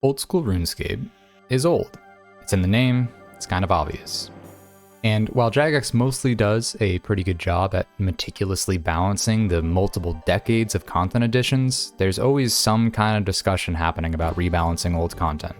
Old school RuneScape is old. It's in the name, it's kind of obvious. And while Jagex mostly does a pretty good job at meticulously balancing the multiple decades of content additions, there's always some kind of discussion happening about rebalancing old content.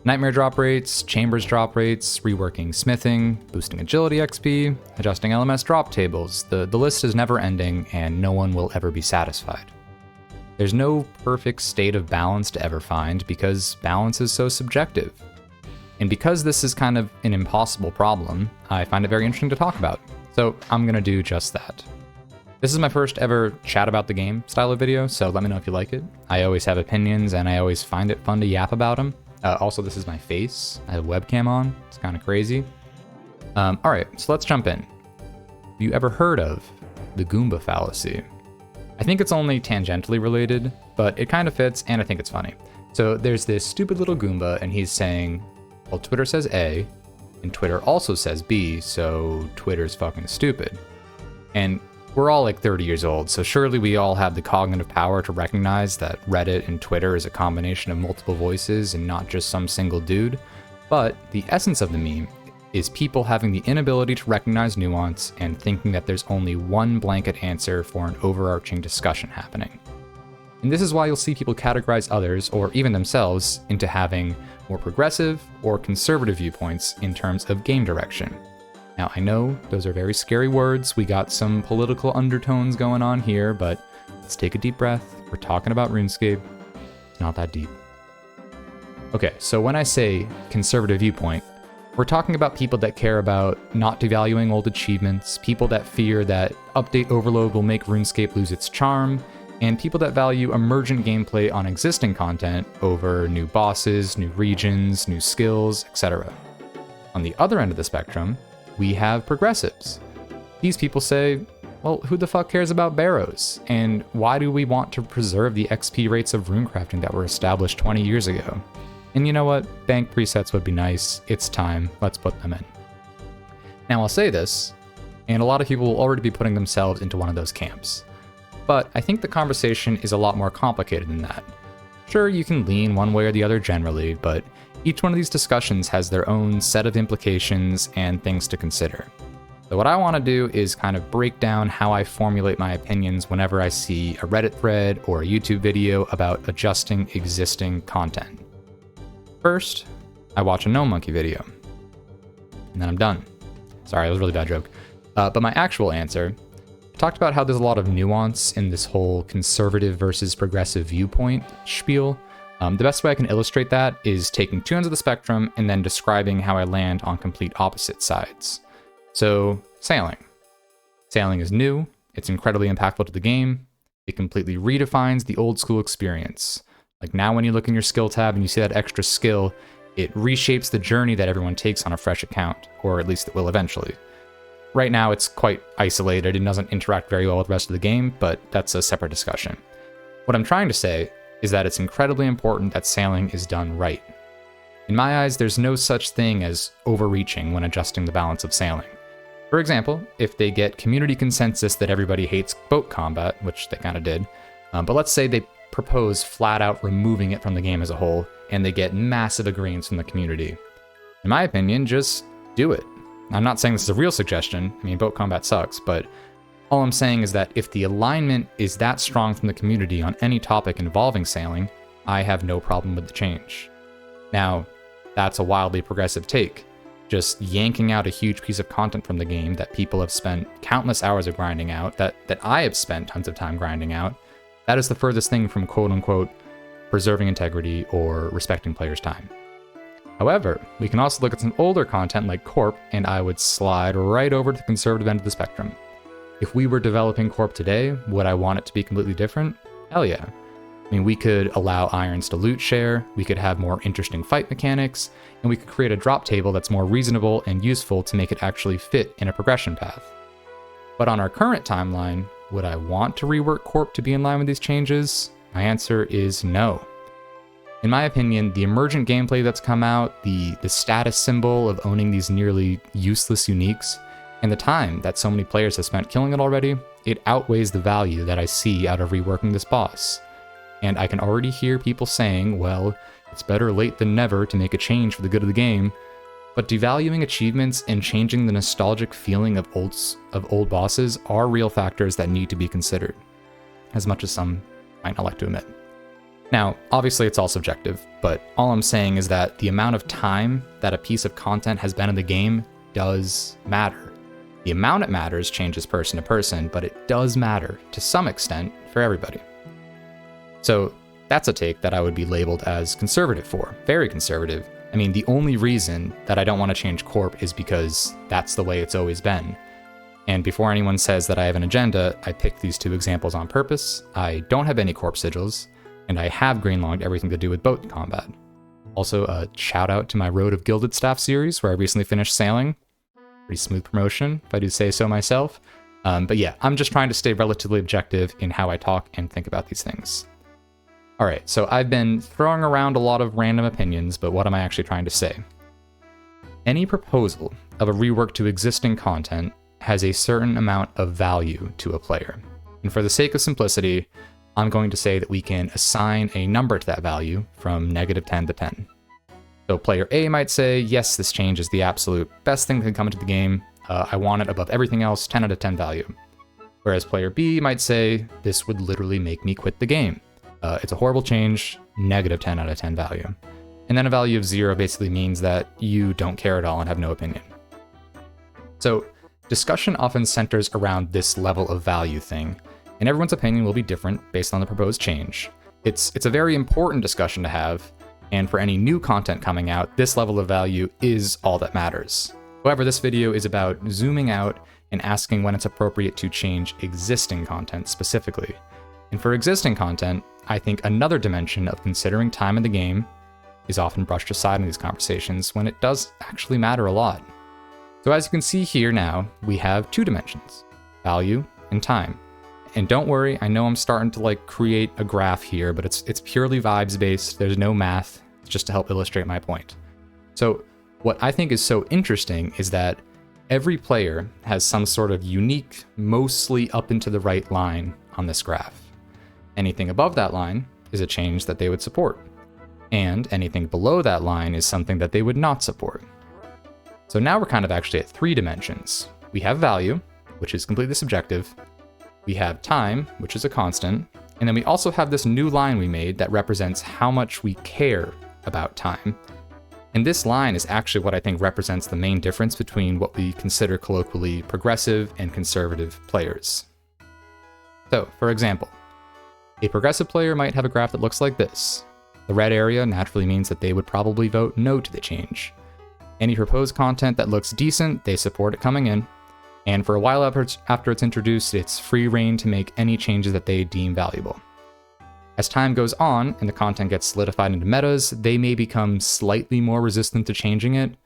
Nightmare drop rates, chambers drop rates, reworking smithing, boosting agility XP, adjusting LMS drop tables. The list is never ending and no one will ever be satisfied. There's no perfect state of balance to ever find because balance is so subjective. And because this is kind of an impossible problem, I find it very interesting to talk about. So I'm gonna do just that. This is my first ever chat about the game style of video, so let me know if you like it. I always have opinions and I always find it fun to yap about them. Also, this is my face. I have a webcam on. It's kind of crazy. All right, so let's jump in. Have you ever heard of the Goomba fallacy? I think it's only tangentially related, but it kind of fits and I think it's funny. So there's this stupid little Goomba and he's saying, well, Twitter says A and Twitter also says B, so Twitter's fucking stupid. And we're all like 30 years old, so surely we all have the cognitive power to recognize that Reddit and Twitter is a combination of multiple voices and not just some single dude. But the essence of the meme is people having the inability to recognize nuance and thinking that there's only one blanket answer for an overarching discussion happening. And this is why you'll see people categorize others, or even themselves, into having more progressive or conservative viewpoints in terms of game direction. Now, I know those are very scary words, we got some political undertones going on here, but let's take a deep breath. We're talking about RuneScape. It's not that deep. Okay, so when I say conservative viewpoint, we're talking about people that care about not devaluing old achievements, people that fear that update overload will make RuneScape lose its charm, and people that value emergent gameplay on existing content over new bosses, new regions, new skills, etc. On the other end of the spectrum, we have progressives. These people say, well, who the fuck cares about barrows? And why do we want to preserve the XP rates of runecrafting that were established 20 years ago? And you know what? Bank presets would be nice. It's time. Let's put them in. Now I'll say this, and a lot of people will already be putting themselves into one of those camps. But I think the conversation is a lot more complicated than that. Sure, you can lean one way or the other generally, but each one of these discussions has their own set of implications and things to consider. So what I want to do is kind of break down how I formulate my opinions whenever I see a Reddit thread or a YouTube video about adjusting existing content. First, I watch a No Monkey video, and then I'm done. Sorry, it was a really bad joke. But my actual answer, I talked about how there's a lot of nuance in this whole conservative versus progressive viewpoint spiel. The best way I can illustrate that is taking two ends of the spectrum and then describing how I land on complete opposite sides. So, sailing. Sailing is new, it's incredibly impactful to the game, it completely redefines the old school experience. Like now when you look in your skill tab and you see that extra skill, it reshapes the journey that everyone takes on a fresh account, or at least it will eventually. Right now it's quite isolated and doesn't interact very well with the rest of the game, but that's a separate discussion. What I'm trying to say is that it's incredibly important that sailing is done right. In my eyes, there's no such thing as overreaching when adjusting the balance of sailing. For example, if they get community consensus that everybody hates boat combat, which they kind of did, but let's say they propose flat out removing it from the game as a whole, and they get massive agreements from the community. In my opinion, just do it. I'm not saying this is a real suggestion, I mean boat combat sucks, but all I'm saying is that if the alignment is that strong from the community on any topic involving sailing, I have no problem with the change. Now, that's a wildly progressive take. Just yanking out a huge piece of content from the game that people have spent countless hours of grinding out, that I have spent tons of time grinding out, that is the furthest thing from quote-unquote preserving integrity or respecting players' time. However, we can also look at some older content like Corp, and I would slide right over to the conservative end of the spectrum. If we were developing Corp today, would I want it to be completely different? Hell yeah. I mean, we could allow irons to loot share, we could have more interesting fight mechanics, and we could create a drop table that's more reasonable and useful to make it actually fit in a progression path. But on our current timeline, would I want to rework Corp to be in line with these changes? My answer is no. In my opinion, the emergent gameplay that's come out, the status symbol of owning these nearly useless uniques, and the time that so many players have spent killing it already, it outweighs the value that I see out of reworking this boss. And I can already hear people saying, well, It's better late than never to make a change for the good of the game, but devaluing achievements and changing the nostalgic feeling of old bosses are real factors that need to be considered, as much as some might not like to admit. Now, obviously it's all subjective, but all I'm saying is that the amount of time that a piece of content has been in the game does matter. The amount it matters changes person to person, but it does matter to some extent for everybody. So that's a take that I would be labeled as conservative for, very conservative. I mean, the only reason that I don't want to change Corp is because that's the way it's always been. And before anyone says that I have an agenda, I picked these two examples on purpose. I don't have any Corp sigils, and I have greenlogged everything to do with boat combat. Also, a shout out to my Road of Gilded Staff series, where I recently finished sailing. Pretty smooth promotion, if I do say so myself. But yeah, I'm just trying to stay relatively objective in how I talk and think about these things. Alright, so I've been throwing around a lot of random opinions, but what am I actually trying to say? Any proposal of a rework to existing content has a certain amount of value to a player. And for the sake of simplicity, I'm going to say that we can assign a number to that value from -10 to 10. So player A might say, yes, this change is the absolute best thing that can come into the game. I want it above everything else, 10 out of 10 value. Whereas player B might say, this would literally make me quit the game. It's a horrible change, -10 out of 10 value. And then a value of 0 basically means that you don't care at all and have no opinion. So discussion often centers around this level of value thing, and everyone's opinion will be different based on the proposed change. It's a very important discussion to have, and for any new content coming out, this level of value is all that matters. However, this video is about zooming out and asking when it's appropriate to change existing content specifically. And for existing content, I think another dimension of considering time in the game is often brushed aside in these conversations when it does actually matter a lot. So as you can see here now, we have two dimensions, value and time. And don't worry, I know I'm starting to create a graph here, but it's purely vibes based. There's no math. It's just to help illustrate my point. So what I think is so interesting is that every player has some sort of unique, mostly up and to the right line on this graph. Anything above that line is a change that they would support, and anything below that line is something that they would not support. So now we're kind of actually at three dimensions. We have value, which is completely subjective. We have time, which is a constant, and then we also have this new line we made that represents how much we care about time. And this line is actually what I think represents the main difference between what we consider colloquially progressive and conservative players. So, for example, a progressive player might have a graph that looks like this. The red area naturally means that they would probably vote no to the change. Any proposed content that looks decent, they support it coming in. And for a while after it's introduced, it's free reign to make any changes that they deem valuable. As time goes on and the content gets solidified into metas, they may become slightly more resistant to changing it,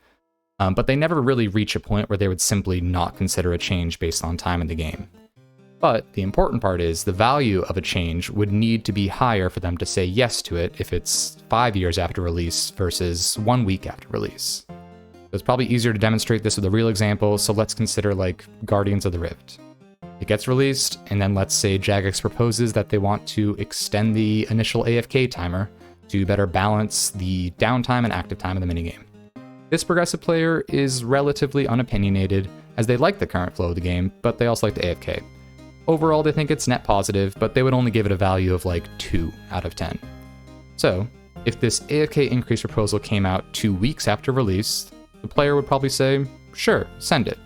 but they never really reach a point where they would simply not consider a change based on time in the game. But the important part is the value of a change would need to be higher for them to say yes to it if it's 5 years after release versus 1 week after release. So it's probably easier to demonstrate this with a real example, so let's consider Guardians of the Rift. It gets released, and then let's say Jagex proposes that they want to extend the initial AFK timer to better balance the downtime and active time of the minigame. This progressive player is relatively unopinionated, as they like the current flow of the game, but they also like the AFK. Overall, they think it's net positive, but they would only give it a value of 2 out of 10. So, if this AFK increase proposal came out 2 weeks after release, the player would probably say, sure, send it.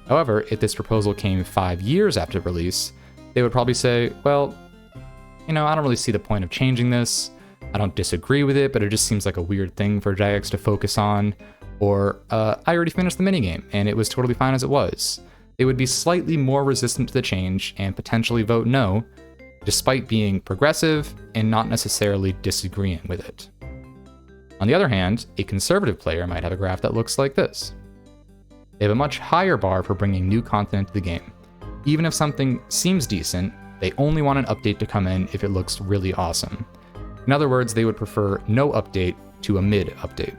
However, if this proposal came 5 years after release, they would probably say, well, I don't really see the point of changing this. I don't disagree with it, but it just seems like a weird thing for Jagex to focus on. Or, I already finished the minigame, and it was totally fine as it was. They would be slightly more resistant to the change and potentially vote no, despite being progressive and not necessarily disagreeing with it. On the other hand, a conservative player might have a graph that looks like this. They have a much higher bar for bringing new content into the game. Even if something seems decent, they only want an update to come in if it looks really awesome. In other words, they would prefer no update to a mid-update.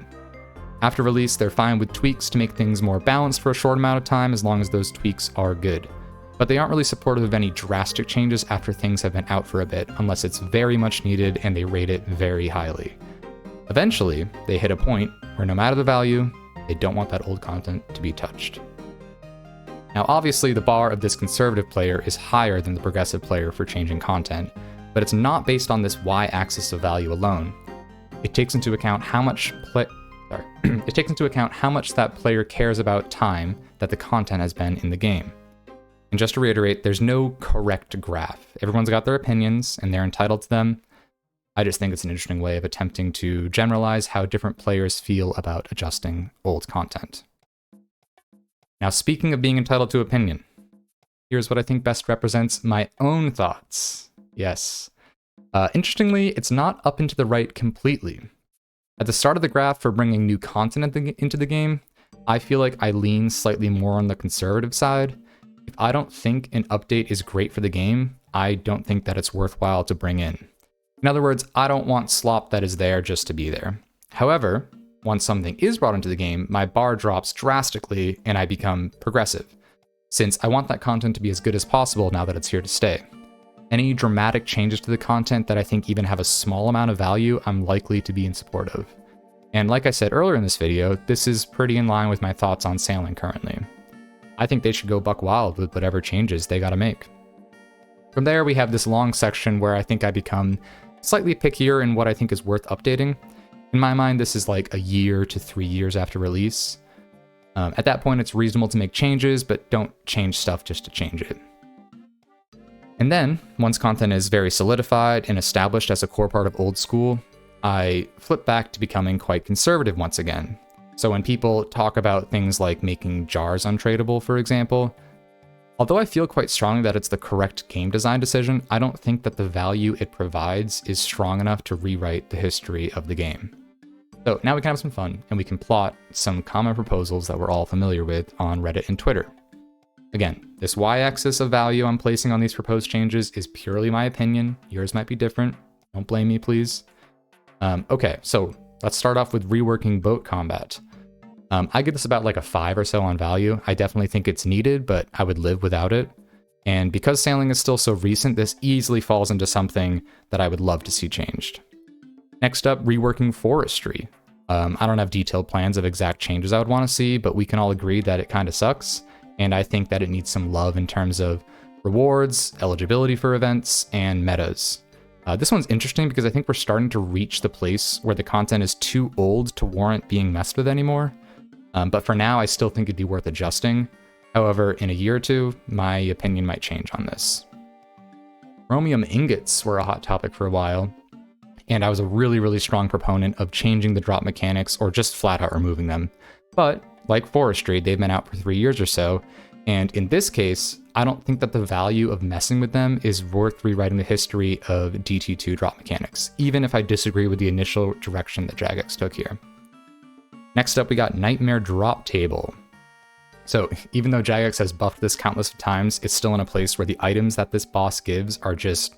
After release, they're fine with tweaks to make things more balanced for a short amount of time as long as those tweaks are good. But they aren't really supportive of any drastic changes after things have been out for a bit, unless it's very much needed and they rate it very highly. Eventually, they hit a point where no matter the value, they don't want that old content to be touched. Now, obviously, the bar of this conservative player is higher than the progressive player for changing content, but it's not based on this y-axis of value alone. It takes into account how much that player cares about time that the content has been in the game. And just to reiterate, there's no correct graph. Everyone's got their opinions, and they're entitled to them. I just think it's an interesting way of attempting to generalize how different players feel about adjusting old content. Now, speaking of being entitled to opinion, here's what I think best represents my own thoughts. Yes. Interestingly, it's not up and to the right completely. At the start of the graph for bringing new content into the game, I feel like I lean slightly more on the conservative side. If I don't think an update is great for the game, I don't think that it's worthwhile to bring in. In other words, I don't want slop that is there just to be there. However, once something is brought into the game, my bar drops drastically and I become progressive, since I want that content to be as good as possible now that it's here to stay. Any dramatic changes to the content that I think even have a small amount of value, I'm likely to be in support of. And like I said earlier in this video, this is pretty in line with my thoughts on sailing currently. I think they should go buck wild with whatever changes they gotta make. From there, we have this long section where I think I become slightly pickier in what I think is worth updating. In my mind, this is like a year to 3 years after release. At that point, it's reasonable to make changes, but don't change stuff just to change it. And then, once content is very solidified and established as a core part of old school, I flip back to becoming quite conservative once again. So when people talk about things like making jars untradeable, for example, although I feel quite strongly that it's the correct game design decision, I don't think that the value it provides is strong enough to rewrite the history of the game. So now we can have some fun, and we can plot some common proposals that we're all familiar with on Reddit and Twitter. Again, this y-axis of value I'm placing on these proposed changes is purely my opinion. Yours might be different. Don't blame me, please. Okay, so let's start off with reworking boat combat. I give this about like a 5 or so on value. I definitely think it's needed, but I would live without it. And because sailing is still so recent, this easily falls into something that I would love to see changed. Next up, reworking forestry. I don't have detailed plans of exact changes I would want to see, but we can all agree that it kind of sucks. And I think that it needs some love in terms of rewards, eligibility for events, and metas. This one's interesting because I think we're starting to reach the place where the content is too old to warrant being messed with anymore. But for now, I still think it'd be worth adjusting. However, in a year or two, my opinion might change on this. Chromium ingots were a hot topic for a while, and I was a really strong proponent of changing the drop mechanics or just flat out removing them. But like forestry, they've been out for 3 years or so, and in this case, I don't think that the value of messing with them is worth rewriting the history of DT2 drop mechanics, even if I disagree with the initial direction that Jagex took here. Next up, we got Nightmare Drop Table. So even though Jagex has buffed this countless times, it's still in a place where the items that this boss gives are just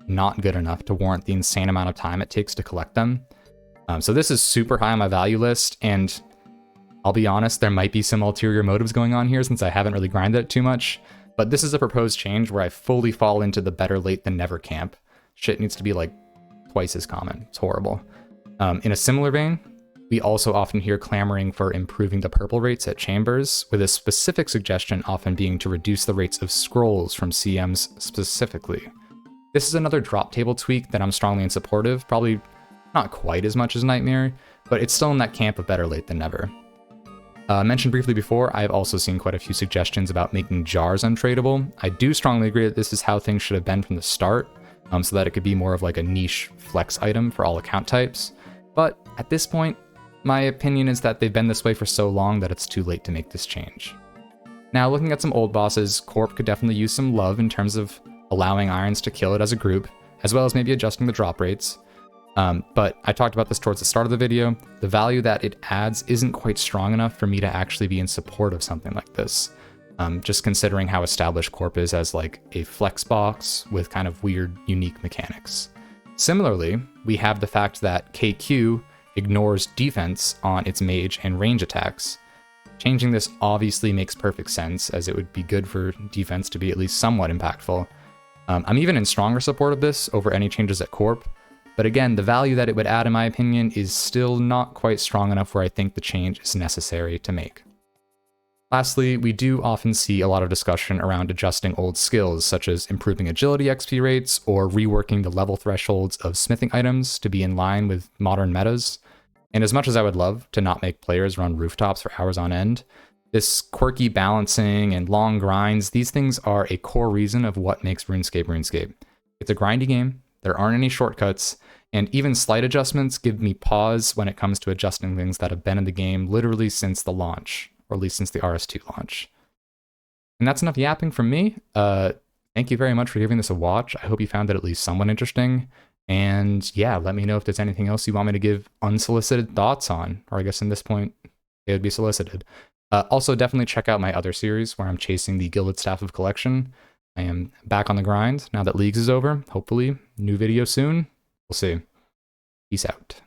not good enough to warrant the insane amount of time it takes to collect them. So this is super high on my value list, and I'll be honest, there might be some ulterior motives going on here since I haven't really grinded it too much, but this is a proposed change where I fully fall into the better late than never camp. Shit needs to be like twice as common. It's horrible. In a similar vein, we also often hear clamoring for improving the purple rates at chambers, with a specific suggestion often being to reduce the rates of scrolls from CMs specifically. This is another drop table tweak that I'm strongly in support of, probably not quite as much as Nightmare, but it's still in that camp of better late than never. Mentioned briefly before, I've also seen quite a few suggestions about making jars untradeable. I do strongly agree that this is how things should have been from the start, so that it could be more of like a niche flex item for all account types. But at this point, my opinion is that they've been this way for so long that it's too late to make this change. Now, looking at some old bosses, Corp could definitely use some love in terms of allowing Irons to kill it as a group, as well as maybe adjusting the drop rates. But I talked about this towards the start of the video. The value that it adds isn't quite strong enough for me to actually be in support of something like this. Just considering how established Corp is as like a flex box with kind of weird, unique mechanics. Similarly, we have the fact that KQ ignores defense on its mage and range attacks. Changing this obviously makes perfect sense, as it would be good for defense to be at least somewhat impactful. I'm even in stronger support of this over any changes at Corp, But again, the value that it would add, in my opinion, is still not quite strong enough where I think the change is necessary to make. Lastly, we do often see a lot of discussion around adjusting old skills, such as improving agility XP rates or reworking the level thresholds of smithing items to be in line with modern metas. And as much as I would love to not make players run rooftops for hours on end, this quirky balancing and long grinds, these things are a core reason of what makes RuneScape RuneScape. It's a grindy game, there aren't any shortcuts, and even slight adjustments give me pause when it comes to adjusting things that have been in the game literally since the launch, or at least since the RS2 launch. And that's enough yapping from me. Thank you very much for giving this a watch. I hope you found it at least somewhat interesting. And yeah, let me know if there's anything else you want me to give unsolicited thoughts on, or I guess in this point, it would be solicited. Also, definitely check out my other series where I'm chasing the Gilded Staff of Collection. I am back on the grind now that Leagues is over. Hopefully, new video soon. We'll see. Peace out.